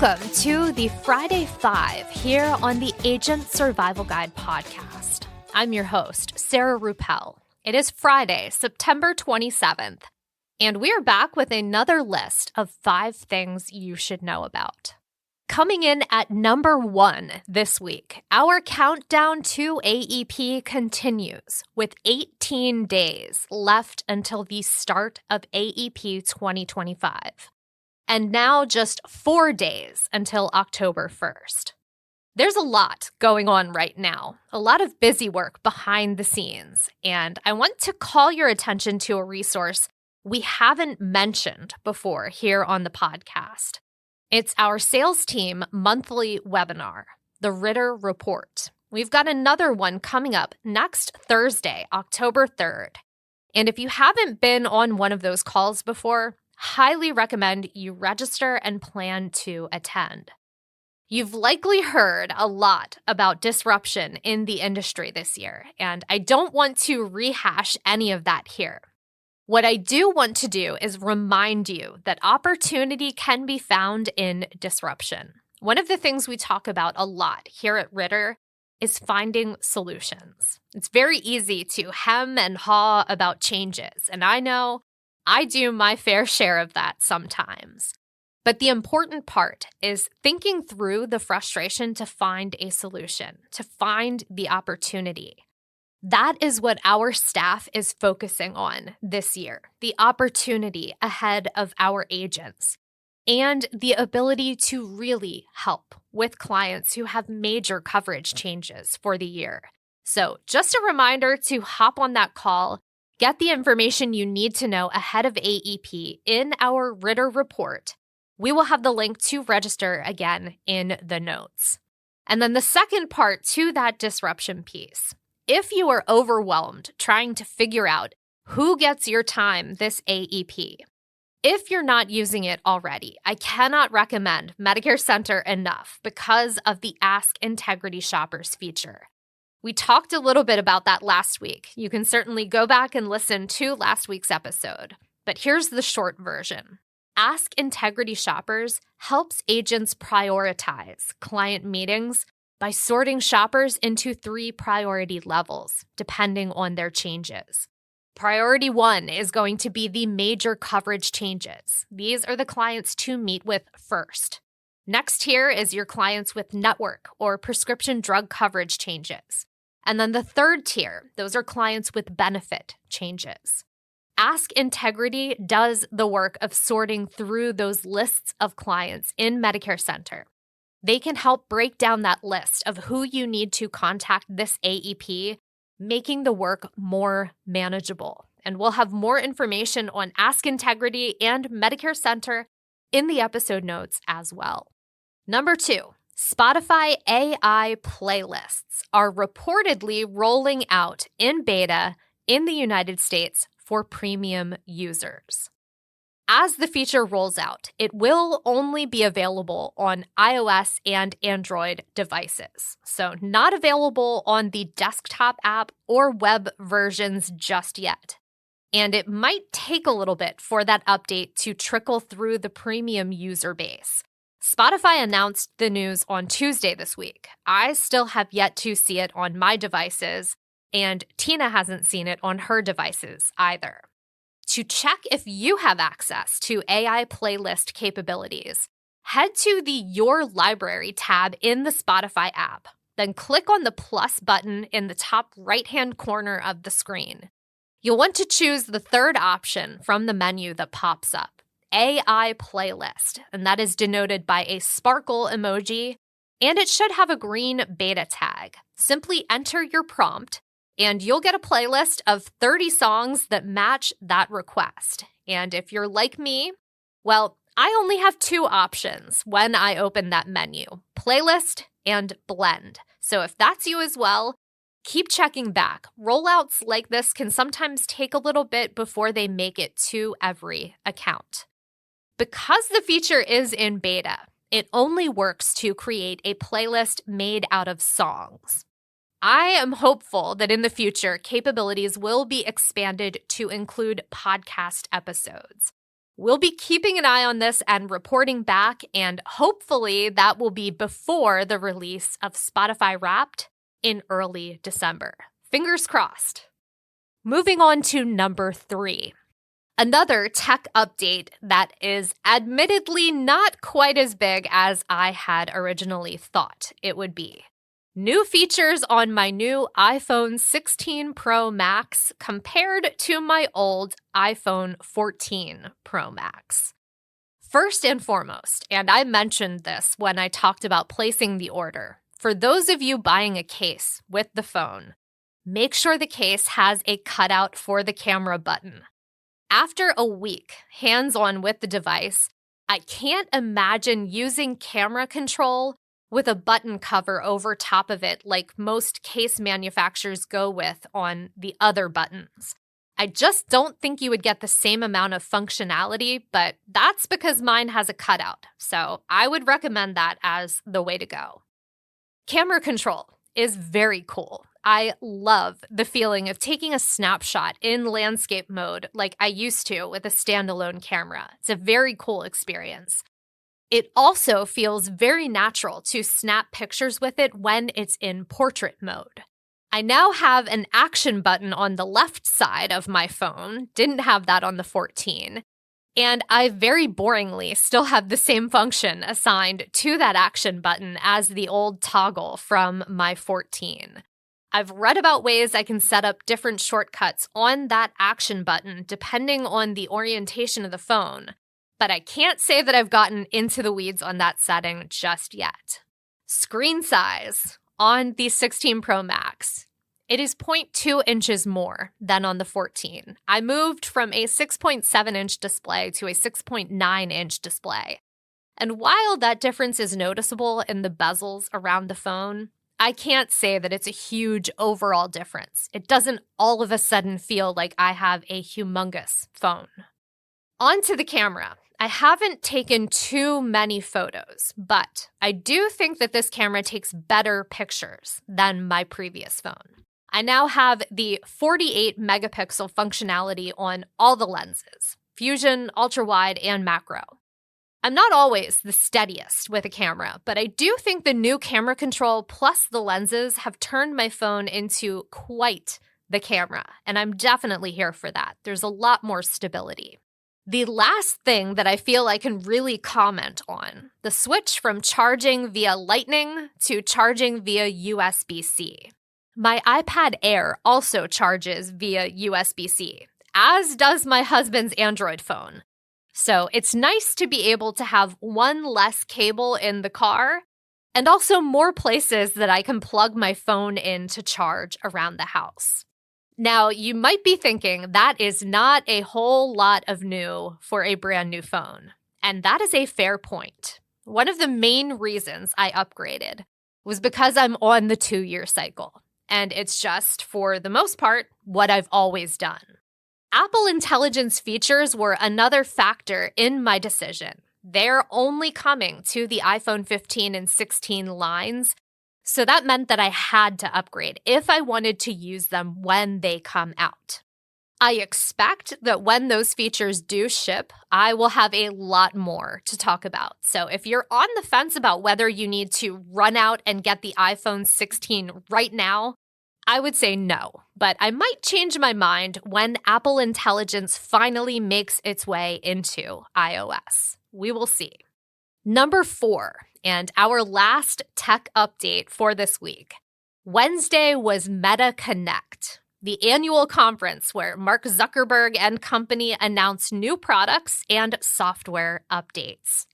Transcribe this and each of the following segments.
Welcome to the Friday Five here on the Agent Survival Guide podcast. I'm your host, Sarah Rueppel. It is Friday, September 27th, and we're back with another list of 5 things you should know about. Coming in at number 1 this week, our countdown to AEP continues with 18 days left until the start of AEP 2025. And now just 4 days until October 1st. There's a lot going on right now, a lot of busy work behind the scenes, and I want to call your attention to a resource we haven't mentioned before here on the podcast. It's our sales team monthly webinar, the Ritter Report. We've got another one coming up next Thursday, October 3rd. And if you haven't been on one of those calls before, highly recommend you register and plan to attend. You've likely heard a lot about disruption in the industry this year, and I don't want to rehash any of that here. What I do want to do is remind you that opportunity can be found in disruption. One of the things we talk about a lot here at Ritter is finding solutions. It's very easy to hem and haw about changes, and I know I do my fair share of that sometimes. But the important part is thinking through the frustration to find a solution, to find the opportunity. That is what our staff is focusing on this year, the opportunity ahead of our agents, and the ability to really help with clients who have major coverage changes for the year. So just a reminder to hop on that call, get the information you need to know ahead of AEP in our Ritter report. We will have the link to register again in the notes. And then the second part to that disruption piece. If you are overwhelmed trying to figure out who gets your time this AEP, if you're not using it already, I cannot recommend Medicare Center enough because of the Ask Integrity Shoppers feature. We talked a little bit about that last week. You can certainly go back and listen to last week's episode. But here's the short version. Ask Integrity Shoppers helps agents prioritize client meetings by sorting shoppers into 3 priority levels, depending on their changes. Priority 1 is going to be the major coverage changes. These are the clients to meet with first. Next here is your clients with network or prescription drug coverage changes. And then the third tier, those are clients with benefit changes. Ask Integrity does the work of sorting through those lists of clients in Medicare Center. They can help break down that list of who you need to contact this AEP, making the work more manageable. And we'll have more information on Ask Integrity and Medicare Center in the episode notes as well. Number 2, Spotify AI playlists are reportedly rolling out in beta in the United States for premium users. As the feature rolls out, it will only be available on iOS and Android devices, so not available on the desktop app or web versions just yet. And it might take a little bit for that update to trickle through the premium user base. Spotify announced the news on Tuesday this week. I still have yet to see it on my devices, and Tina hasn't seen it on her devices either. To check if you have access to AI playlist capabilities, head to the Your Library tab in the Spotify app, then click on the plus button in the top right-hand corner of the screen. You'll want to choose the third option from the menu that pops up, AI Playlist, and that is denoted by a sparkle emoji, and it should have a green beta tag. Simply enter your prompt, and you'll get a playlist of 30 songs that match that request. And if you're like me, well, I only have 2 options when I open that menu, playlist and blend. So if that's you as well, keep checking back. Rollouts like this can sometimes take a little bit before they make it to every account. Because the feature is in beta, it only works to create a playlist made out of songs. I am hopeful that in the future, capabilities will be expanded to include podcast episodes. We'll be keeping an eye on this and reporting back, and hopefully that will be before the release of Spotify Wrapped in early December. Fingers crossed. Moving on to number 3. Another tech update that is admittedly not quite as big as I had originally thought it would be. New features on my new iPhone 16 Pro Max compared to my old iPhone 14 Pro Max. First and foremost, and I mentioned this when I talked about placing the order, for those of you buying a case with the phone, make sure the case has a cutout for the camera button. After a week hands-on with the device, I can't imagine using camera control with a button cover over top of it like most case manufacturers go with on the other buttons. I just don't think you would get the same amount of functionality, but that's because mine has a cutout, so I would recommend that as the way to go. Camera control is very cool. I love the feeling of taking a snapshot in landscape mode like I used to with a standalone camera. It's a very cool experience. It also feels very natural to snap pictures with it when it's in portrait mode. I now have an action button on the left side of my phone, didn't have that on the 14, and I very boringly still have the same function assigned to that action button as the old toggle from my 14. I've read about ways I can set up different shortcuts on that action button depending on the orientation of the phone, but I can't say that I've gotten into the weeds on that setting just yet. Screen size on the 16 Pro Max. It is 0.2 inches more than on the 14. I moved from a 6.7-inch display to a 6.9-inch display. And while that difference is noticeable in the bezels around the phone, I can't say that it's a huge overall difference. It doesn't all of a sudden feel like I have a humongous phone. On to the camera. I haven't taken too many photos, but I do think that this camera takes better pictures than my previous phone. I now have the 48 megapixel functionality on all the lenses, Fusion, ultra-wide, and macro. I'm not always the steadiest with a camera, but I do think the new camera control plus the lenses have turned my phone into quite the camera, and I'm definitely here for that. There's a lot more stability. The last thing that I feel I can really comment on, the switch from charging via Lightning to charging via USB-C. My iPad Air also charges via USB-C, as does my husband's Android phone. So it's nice to be able to have one less cable in the car and also more places that I can plug my phone in to charge around the house. Now, you might be thinking that is not a whole lot of new for a brand new phone, and that is a fair point. One of the main reasons I upgraded was because I'm on the 2-year cycle, and it's just, for the most part, what I've always done. Apple Intelligence features were another factor in my decision. They're only coming to the iPhone 15 and 16 lines, so that meant that I had to upgrade if I wanted to use them when they come out. I expect that when those features do ship, I will have a lot more to talk about. So if you're on the fence about whether you need to run out and get the iPhone 16 right now, I would say no, but I might change my mind when Apple Intelligence finally makes its way into iOS. We will see. Number 4, and our last tech update for this week. Wednesday was Meta Connect, the annual conference where Mark Zuckerberg and company announce new products and software updates.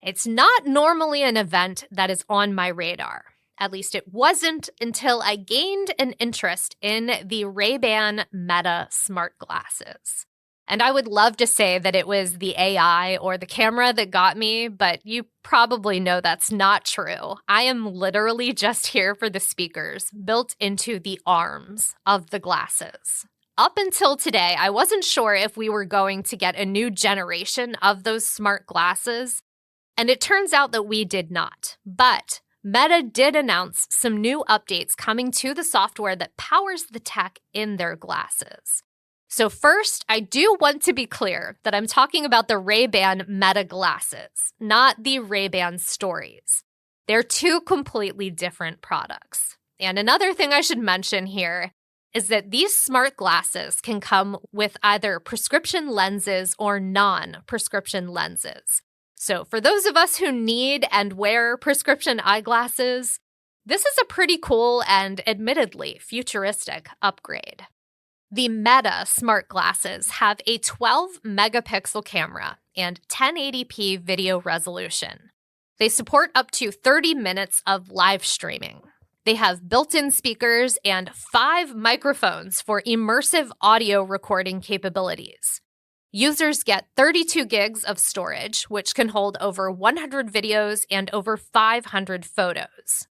It's not normally an event that is on my radar. At least it wasn't until I gained an interest in the Ray-Ban Meta smart glasses. And I would love to say that it was the AI or the camera that got me, but you probably know that's not true. I am literally just here for the speakers built into the arms of the glasses. Up until today, I wasn't sure if we were going to get a new generation of those smart glasses, and it turns out that we did not. But Meta did announce some new updates coming to the software that powers the tech in their glasses. So first, I do want to be clear that I'm talking about the Ray-Ban Meta glasses, not the Ray-Ban Stories. They're two completely different products. And another thing I should mention here is that these smart glasses can come with either prescription lenses or non-prescription lenses. So for those of us who need and wear prescription eyeglasses, this is a pretty cool and admittedly futuristic upgrade. The Meta smart glasses have a 12-megapixel camera and 1080p video resolution. They support up to 30 minutes of live streaming. They have built-in speakers and 5 microphones for immersive audio recording capabilities. Users get 32 gigs of storage, which can hold over 100 videos and over 500 photos.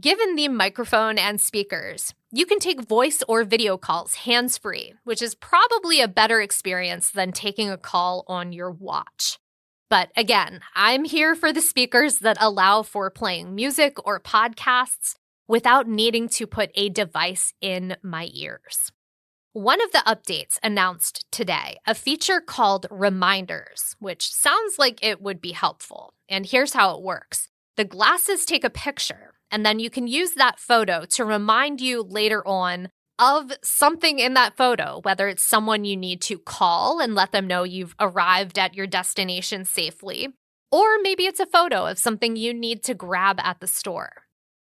Given the microphone and speakers, you can take voice or video calls hands-free, which is probably a better experience than taking a call on your watch. But again, I'm here for the speakers that allow for playing music or podcasts without needing to put a device in my ears. One of the updates announced today, a feature called Reminders, which sounds like it would be helpful. And here's how it works. The glasses take a picture, and then you can use that photo to remind you later on of something in that photo, whether it's someone you need to call and let them know you've arrived at your destination safely, or maybe it's a photo of something you need to grab at the store.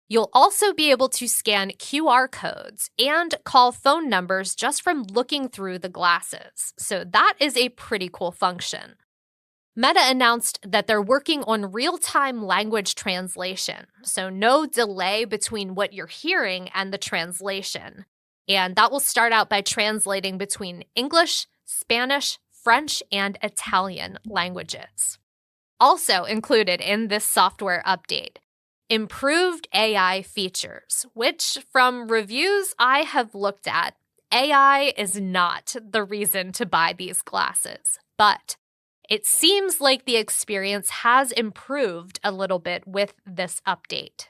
You'll also be able to scan QR codes and call phone numbers just from looking through the glasses. So that is a pretty cool function. Meta announced that they're working on real-time language translation, so no delay between what you're hearing and the translation. And that will start out by translating between English, Spanish, French, and Italian languages. Also included in this software update, improved AI features, which from reviews I have looked at, AI is not the reason to buy these glasses, but it seems like the experience has improved a little bit with this update.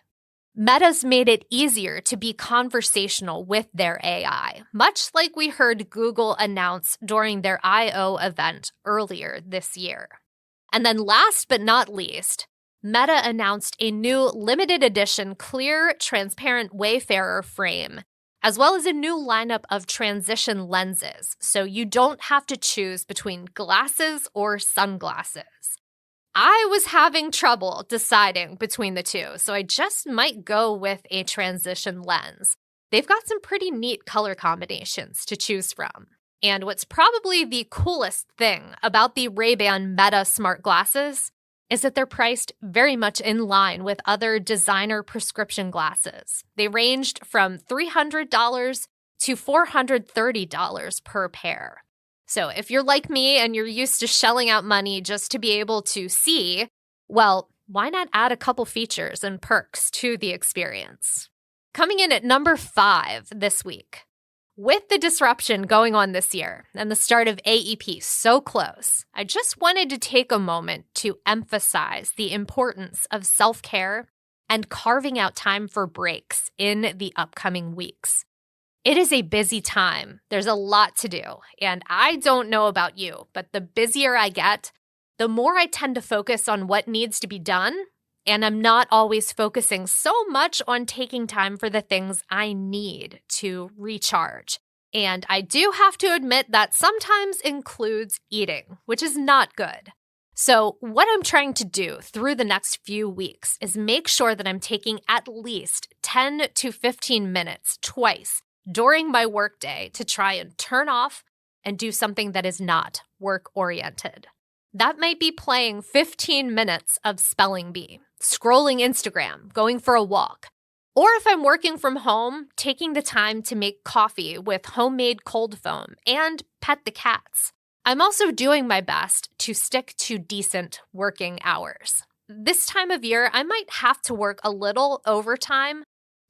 Meta's made it easier to be conversational with their AI, much like we heard Google announce during their I/O event earlier this year. And then last but not least, Meta announced a new limited edition clear, transparent Wayfarer frame, as well as a new lineup of transition lenses, so you don't have to choose between glasses or sunglasses. I was having trouble deciding between the two, so I just might go with a transition lens. They've got some pretty neat color combinations to choose from. And what's probably the coolest thing about the Ray-Ban Meta smart glasses is that they're priced very much in line with other designer prescription glasses. They ranged from $300 to $430 per pair. So if you're like me and you're used to shelling out money just to be able to see, well, why not add a couple features and perks to the experience? Coming in at number 5 this week. With the disruption going on this year and the start of AEP so close, I just wanted to take a moment to emphasize the importance of self-care and carving out time for breaks in the upcoming weeks. It is a busy time. There's a lot to do, and I don't know about you, but the busier I get, the more I tend to focus on what needs to be done, and I'm not always focusing so much on taking time for the things I need to recharge. And I do have to admit that sometimes includes eating, which is not good. So what I'm trying to do through the next few weeks is make sure that I'm taking at least 10 to 15 minutes twice during my workday to try and turn off and do something that is not work-oriented. That might be playing 15 minutes of spelling bee, scrolling Instagram, going for a walk, or if I'm working from home, taking the time to make coffee with homemade cold foam and pet the cats. I'm also doing my best to stick to decent working hours. This time of year, I might have to work a little overtime.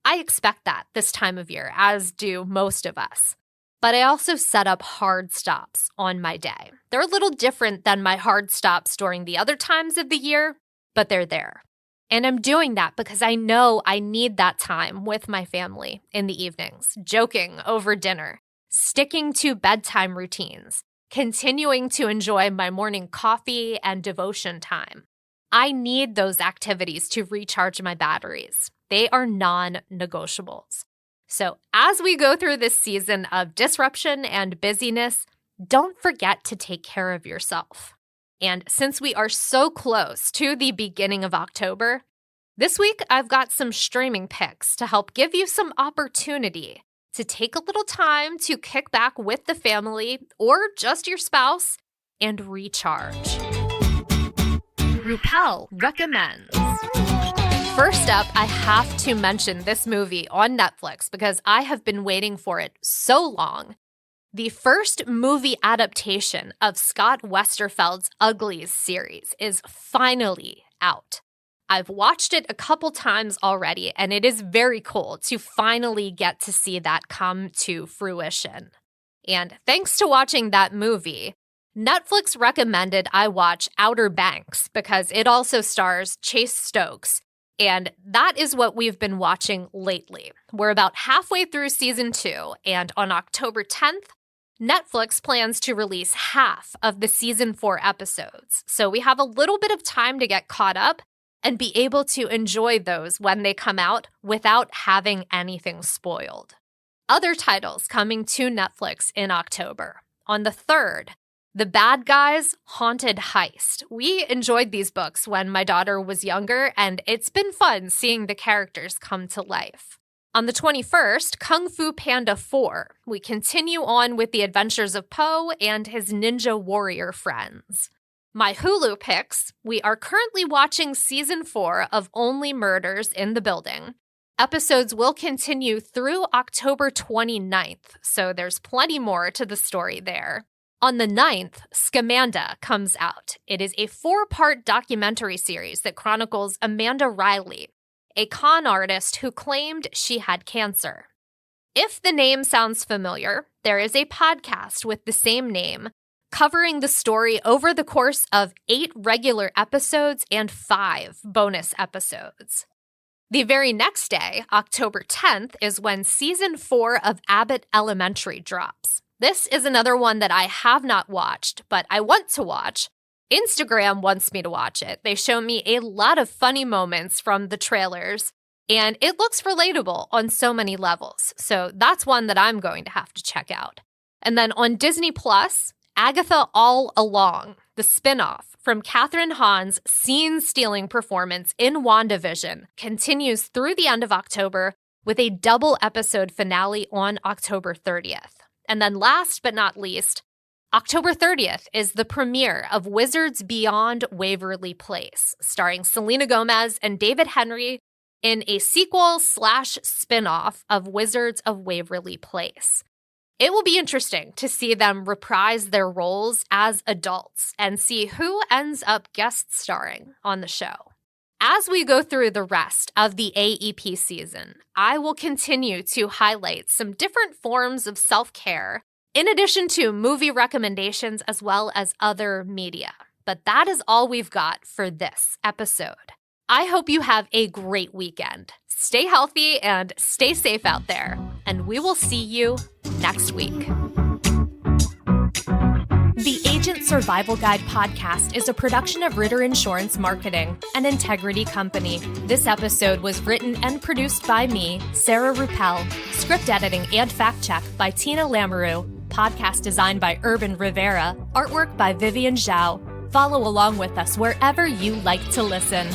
I expect that this time of year, as do most of us. But I also set up hard stops on my day. They're a little different than my hard stops during the other times of the year, but they're there. And I'm doing that because I know I need that time with my family in the evenings, joking over dinner, sticking to bedtime routines, continuing to enjoy my morning coffee and devotion time. I need those activities to recharge my batteries. They are non-negotiables. So as we go through this season of disruption and busyness, don't forget to take care of yourself. And since we are so close to the beginning of October, this week I've got some streaming picks to help give you some opportunity to take a little time to kick back with the family or just your spouse and recharge. Rueppel Recommends. First up, I have to mention this movie on Netflix because I have been waiting for it so long. The first movie adaptation of Scott Westerfeld's Uglies series is finally out. I've watched it a couple times already, and it is very cool to finally get to see that come to fruition. And thanks to watching that movie, Netflix recommended I watch Outer Banks because it also stars Chase Stokes. And that is what we've been watching lately. We're about halfway through season 2, and on October 10th, Netflix plans to release half of the season 4 episodes. So we have a little bit of time to get caught up and be able to enjoy those when they come out without having anything spoiled. Other titles coming to Netflix in October. On the 3rd, The Bad Guys Haunted Heist. We enjoyed these books when my daughter was younger, and it's been fun seeing the characters come to life. On the 21st, Kung Fu Panda 4. We continue on with the adventures of Po and his ninja warrior friends. My Hulu picks, we are currently watching season 4 of Only Murders in the Building. Episodes will continue through October 29th, so there's plenty more to the story there. On the 9th, Scamanda comes out. It is a 4-part documentary series that chronicles Amanda Riley, a con artist who claimed she had cancer. If the name sounds familiar, there is a podcast with the same name covering the story over the course of 8 regular episodes and 5 bonus episodes. The very next day, October 10th, is when season 4 of Abbott Elementary drops. This is another one that I have not watched, but I want to watch. Instagram wants me to watch it. They show me a lot of funny moments from the trailers, and it looks relatable on so many levels. So that's one that I'm going to have to check out. And then on Disney Plus, Agatha All Along, the spinoff from Catherine Hahn's scene-stealing performance in WandaVision, continues through the end of October with a double-episode finale on October 30th. And then last but not least, October 30th is the premiere of Wizards Beyond Waverly Place, starring Selena Gomez and David Henry in a sequel/spinoff of Wizards of Waverly Place. It will be interesting to see them reprise their roles as adults and see who ends up guest starring on the show. As we go through the rest of the AEP season, I will continue to highlight some different forms of self-care, in addition to movie recommendations as well as other media. But that is all we've got for this episode. I hope you have a great weekend. Stay healthy and stay safe out there, and we will see you next week. The Agent Survival Guide podcast is a production of Ritter Insurance Marketing, an integrity company. This episode was written and produced by me, Sarah Rueppel. Script editing and fact check by Tina Lamoureux. Podcast design by Urban Rivera. Artwork by Vivian Zhao. Follow along with us wherever you like to listen.